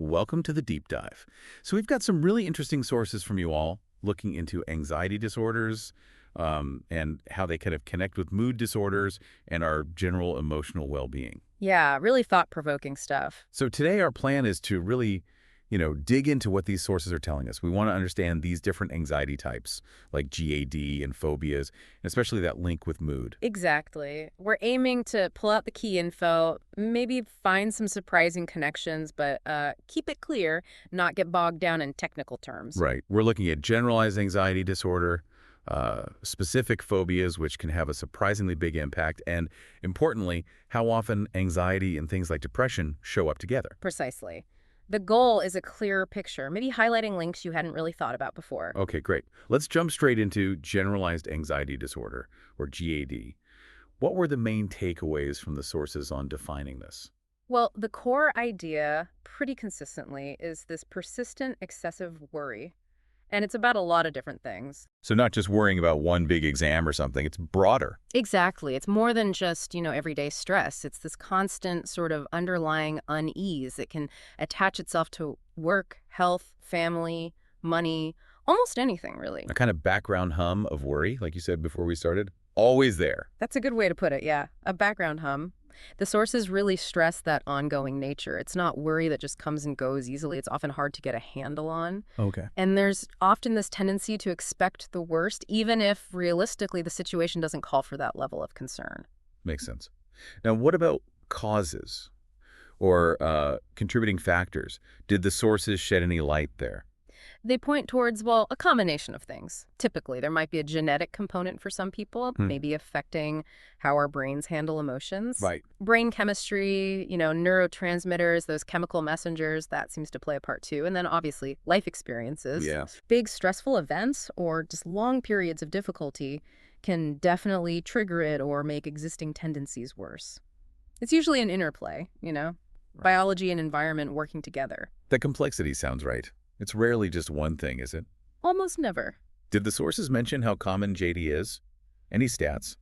welcome to the deep dive. So we've got some really interesting sources from you all looking into anxiety disorders and how they kind of connect with mood disorders and our general emotional well-being. Yeah, really thought-provoking stuff. So today our plan is to really, dig into what these sources are telling us. We want to understand these different anxiety types like GAD and phobias, and especially that link with mood. Exactly. We're aiming to pull out the key info, maybe find some surprising connections, but keep it clear, not get bogged down in technical terms. Right. We're looking at generalized anxiety disorder, specific phobias, which can have a surprisingly big impact, and importantly, how often anxiety and things like depression show up together. Precisely. The goal is a clearer picture, maybe highlighting links you hadn't really thought about before. Okay, great. Let's jump straight into generalized anxiety disorder, or GAD. What were the main takeaways from the sources on defining this? Well, the core idea, pretty consistently, is this persistent excessive worry. And it's about a lot of different things. So not just worrying about one big exam or something, it's broader. Exactly. It's more than just, everyday stress. It's this constant sort of underlying unease that can attach itself to work, health, family, money, almost anything, really. A kind of background hum of worry, like you said before we started, always there. That's a good way to put it, yeah. A background hum. The sources really stress that ongoing nature. It's not worry that just comes and goes easily. It's often hard to get a handle on. Okay. And there's often this tendency to expect the worst, even if realistically the situation doesn't call for that level of concern. Makes sense. Now, what about causes or contributing factors? Did the sources shed any light there? They point towards, well, a combination of things. Typically, there might be a genetic component for some people, maybe affecting how our brains handle emotions. Right. Brain chemistry, neurotransmitters, those chemical messengers, that seems to play a part too. And then obviously, life experiences. Yeah. Big stressful events or just long periods of difficulty can definitely trigger it or make existing tendencies worse. It's usually an interplay, biology and environment working together. The complexity sounds right. It's rarely just one thing, is it? Almost never. Did the sources mention how common JD is? Any stats?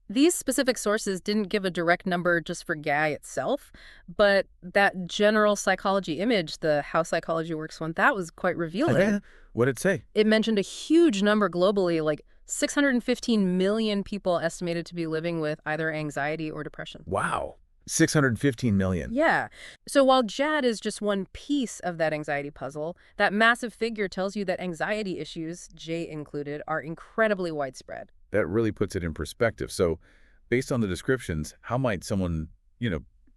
These specific sources didn't give a direct number just for GAI itself, but that general psychology image, the How Psychology Works one, that was quite revealing. What did it say? It mentioned a huge number globally, like 615 million people estimated to be living with either anxiety or depression. Wow. 615 million. Yeah. So while JAD is just one piece of that anxiety puzzle, that massive figure tells you that anxiety issues, J included, are incredibly widespread. That really puts it in perspective. So based on the descriptions, how might someone,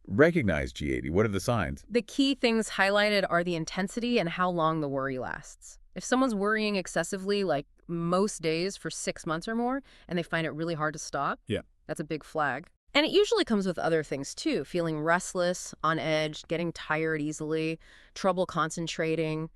recognize GAD? What are the signs? The key things highlighted are the intensity and how long the worry lasts. If someone's worrying excessively, like most days for 6 months or more, and they find it really hard to stop, that's a big flag. And it usually comes with other things too, feeling restless, on edge, getting tired easily, trouble concentrating,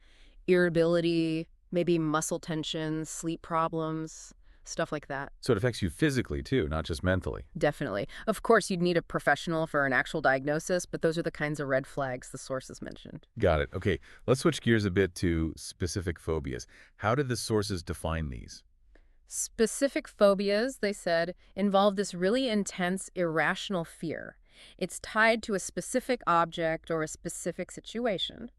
irritability, maybe muscle tension, sleep problems, stuff like that. So it affects you physically too, not just mentally. Definitely. Of course, you'd need a professional for an actual diagnosis, but those are the kinds of red flags the sources mentioned. Got it. Okay, let's switch gears a bit to specific phobias. How did the sources define these? Specific phobias, they said, involve this really intense, irrational fear. It's tied to a specific object or a specific situation.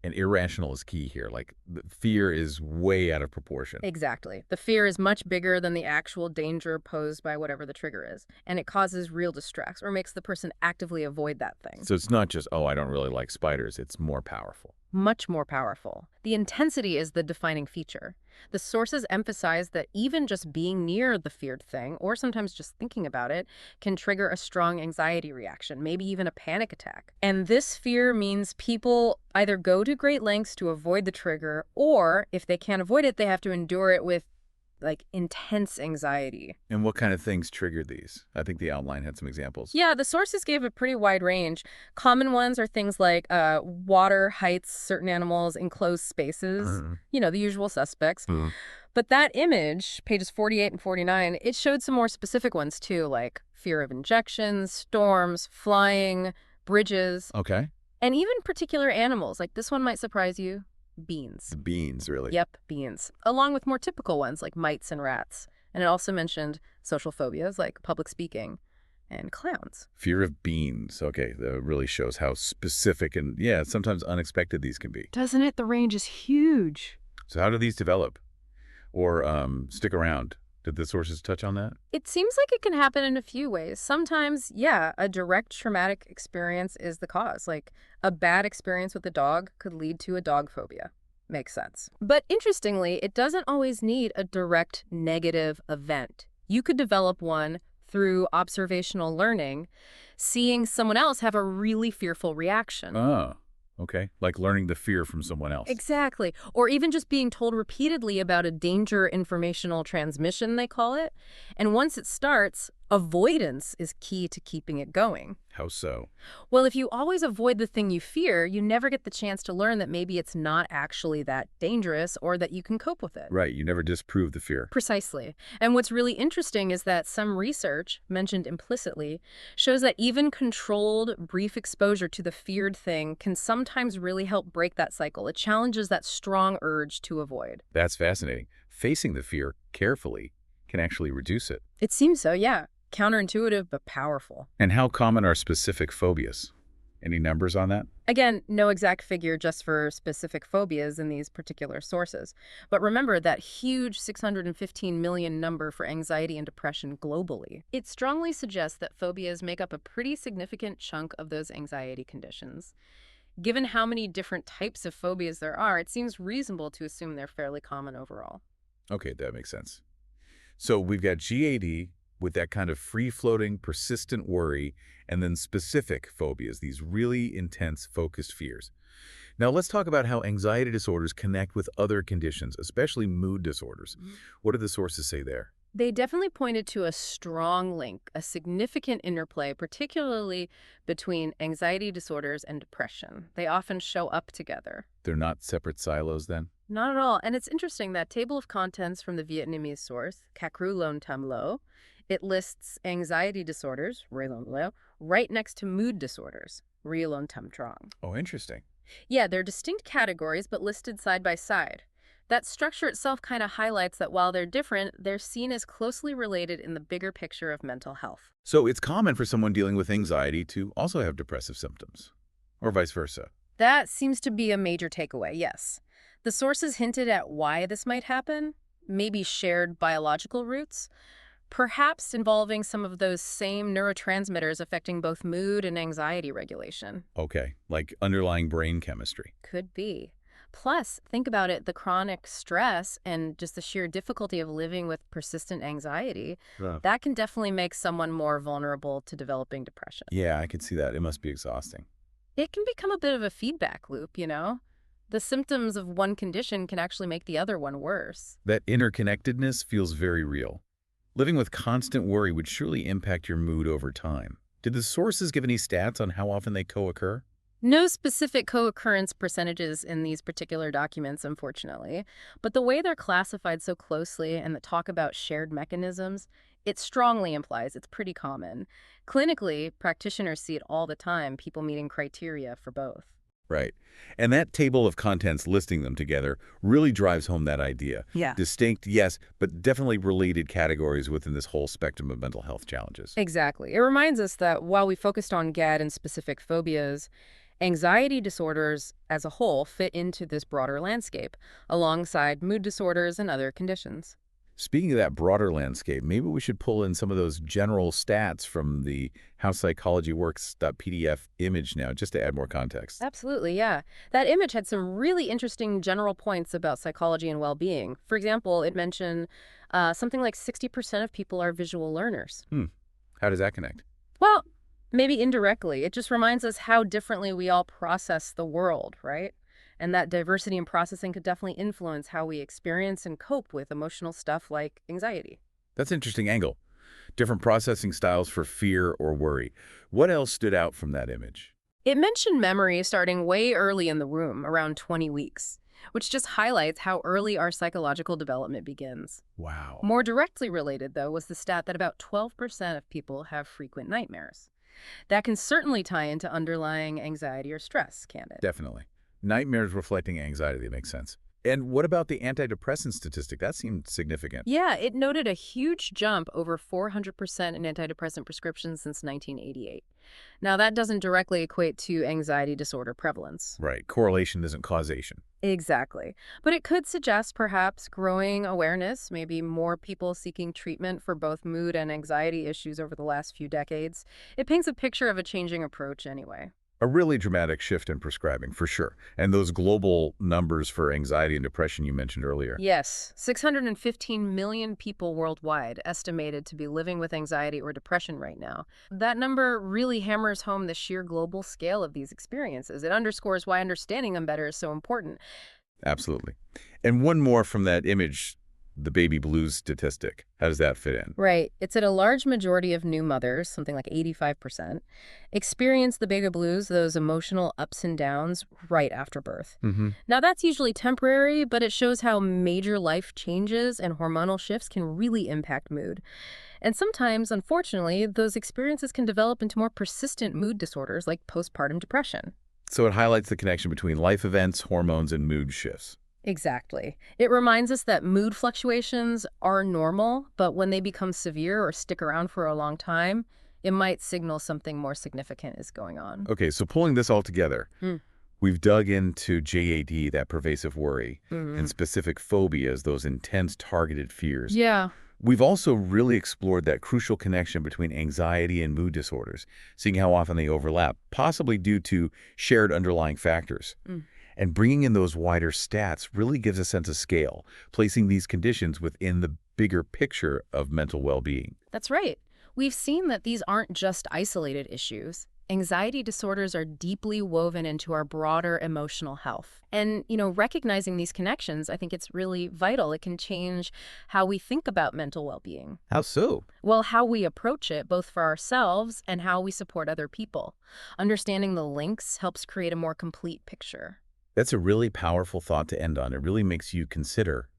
And irrational is key here. Like, the fear is way out of proportion. Exactly. The fear is much bigger than the actual danger posed by whatever the trigger is, and it causes real distress or makes the person actively avoid that thing. So it's not just, oh, I don't really like spiders. It's more powerful. Much more powerful. The intensity is the defining feature. The sources emphasize that even just being near the feared thing, or sometimes just thinking about it, can trigger a strong anxiety reaction, maybe even a panic attack. And this fear means people either go to great lengths to avoid the trigger, or if they can't avoid it, they have to endure it with intense anxiety. And what kind of things triggered these? I think the outline had some examples. Yeah, the sources gave a pretty wide range. Common ones are things like water, heights, certain animals, enclosed spaces, the usual suspects. But that image, pages 48 and 49, it showed some more specific ones too, like fear of injections, storms, flying, bridges. Okay. And even particular animals, like this one might surprise you. Beans. The beans, really. Yep, beans. Along with more typical ones like mites and rats. And it also mentioned social phobias like public speaking and clowns. Fear of beans. Okay, that really shows how specific and, yeah, sometimes unexpected these can be. Doesn't it? The range is huge. So how do these develop or stick around? Did the sources touch on that? It seems like it can happen in a few ways. Sometimes, yeah, a direct traumatic experience is the cause. Like a bad experience with a dog could lead to a dog phobia. Makes sense. But interestingly, it doesn't always need a direct negative event. You could develop one through observational learning, seeing someone else have a really fearful reaction. Oh, okay. Like learning the fear from someone else. Exactly. Or even just being told repeatedly about a danger informational transmission, they call it. And once it starts, avoidance is key to keeping it going. How so? Well, if you always avoid the thing you fear, you never get the chance to learn that maybe it's not actually that dangerous or that you can cope with it. Right, you never disprove the fear. Precisely. And what's really interesting is that some research, mentioned implicitly, shows that even controlled, brief exposure to the feared thing can sometimes really help break that cycle. It challenges that strong urge to avoid. That's fascinating. Facing the fear carefully can actually reduce it. It seems so, yeah. Counterintuitive, but powerful. And how common are specific phobias? Any numbers on that? Again, no exact figure just for specific phobias in these particular sources. But remember that huge 615 million number for anxiety and depression globally. It strongly suggests that phobias make up a pretty significant chunk of those anxiety conditions. Given how many different types of phobias there are, it seems reasonable to assume they're fairly common overall. Okay, that makes sense. So we've got GAD with that kind of free-floating, persistent worry, and then specific phobias, these really intense, focused fears. Now let's talk about how anxiety disorders connect with other conditions, especially mood disorders. What do the sources say there? They definitely pointed to a strong link, a significant interplay, particularly between anxiety disorders and depression. They often show up together. They're not separate silos then? Not at all. And it's interesting that table of contents from the Vietnamese source, Cacru Lon Tam Lo, it lists anxiety disorders, Rê Lon Lo, right next to mood disorders, Rê Lon Tam Trong. Oh, interesting. Yeah, they're distinct categories, but listed side by side. That structure itself kind of highlights that while they're different, they're seen as closely related in the bigger picture of mental health. So it's common for someone dealing with anxiety to also have depressive symptoms, or vice versa. That seems to be a major takeaway, yes. The sources hinted at why this might happen, maybe shared biological roots, perhaps involving some of those same neurotransmitters affecting both mood and anxiety regulation. Okay, like underlying brain chemistry. Could be. Plus, think about it, the chronic stress and just the sheer difficulty of living with persistent anxiety, that can definitely make someone more vulnerable to developing depression. Yeah, I could see that. It must be exhausting. It can become a bit of a feedback loop, you know? The symptoms of one condition can actually make the other one worse. That interconnectedness feels very real. Living with constant worry would surely impact your mood over time. Did the sources give any stats on how often they co-occur? No specific co-occurrence percentages in these particular documents, unfortunately, but the way they're classified so closely and the talk about shared mechanisms, it strongly implies it's pretty common. Clinically, practitioners see it all the time, people meeting criteria for both. Right. And that table of contents listing them together really drives home that idea. Yeah. Distinct, yes, but definitely related categories within this whole spectrum of mental health challenges. Exactly. It reminds us that while we focused on GAD and specific phobias, anxiety disorders as a whole fit into this broader landscape, alongside mood disorders and other conditions. Speaking of that broader landscape, maybe we should pull in some of those general stats from the How Psychology Works.pdf image now, just to add more context. Absolutely, yeah. That image had some really interesting general points about psychology and well-being. For example, it mentioned something like 60% of people are visual learners. How does that connect? Well, maybe indirectly. It just reminds us how differently we all process the world, right? And that diversity in processing could definitely influence how we experience and cope with emotional stuff like anxiety. That's an interesting angle. Different processing styles for fear or worry. What else stood out from that image? It mentioned memory starting way early in the womb, around 20 weeks, which just highlights how early our psychological development begins. Wow. More directly related, though, was the stat that about 12% of people have frequent nightmares. That can certainly tie into underlying anxiety or stress, can't it? Definitely. Nightmares reflecting anxiety, that makes sense. And what about the antidepressant statistic? That seemed significant. Yeah, it noted a huge jump over 400% in antidepressant prescriptions since 1988. Now, that doesn't directly equate to anxiety disorder prevalence. Right. Correlation isn't causation. Exactly. But it could suggest perhaps growing awareness, maybe more people seeking treatment for both mood and anxiety issues over the last few decades. It paints a picture of a changing approach anyway. A really dramatic shift in prescribing, for sure. And those global numbers for anxiety and depression you mentioned earlier. Yes, 615 million people worldwide estimated to be living with anxiety or depression right now. That number really hammers home the sheer global scale of these experiences. It underscores why understanding them better is so important. Absolutely. And one more from that image, the baby blues statistic. How does that fit in? Right. It's that a large majority of new mothers, something like 85%, experience the baby blues, those emotional ups and downs, right after birth. Mm-hmm. Now, that's usually temporary, but it shows how major life changes and hormonal shifts can really impact mood. And sometimes, unfortunately, those experiences can develop into more persistent mood disorders like postpartum depression. So it highlights the connection between life events, hormones, and mood shifts. Exactly. It reminds us that mood fluctuations are normal, but when they become severe or stick around for a long time, it might signal something more significant is going on. Okay, so pulling this all together, Mm. we've dug into JAD, that pervasive worry, and Mhm. specific phobias, those intense targeted fears. Yeah. We've also really explored that crucial connection between anxiety and mood disorders, seeing how often they overlap, possibly due to shared underlying factors. Mm. And bringing in those wider stats really gives a sense of scale, placing these conditions within the bigger picture of mental well-being. That's right. We've seen that these aren't just isolated issues. Anxiety disorders are deeply woven into our broader emotional health. And, recognizing these connections, I think it's really vital. It can change how we think about mental well-being. How so? Well, how we approach it, both for ourselves and how we support other people. Understanding the links helps create a more complete picture. That's a really powerful thought to end on. It really makes you consider,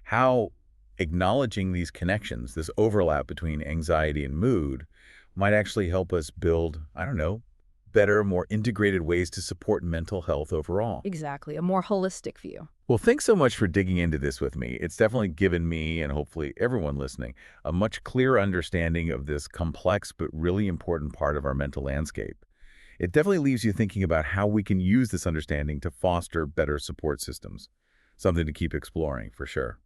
how acknowledging these connections, this overlap between anxiety and mood, might actually help us build, I don't know, better, more integrated ways to support mental health overall. Exactly, a more holistic view. Well, thanks so much for digging into this with me. It's definitely given me, and hopefully everyone listening, a much clearer understanding of this complex but really important part of our mental landscape. It definitely leaves you thinking about how we can use this understanding to foster better support systems. Something to keep exploring, for sure.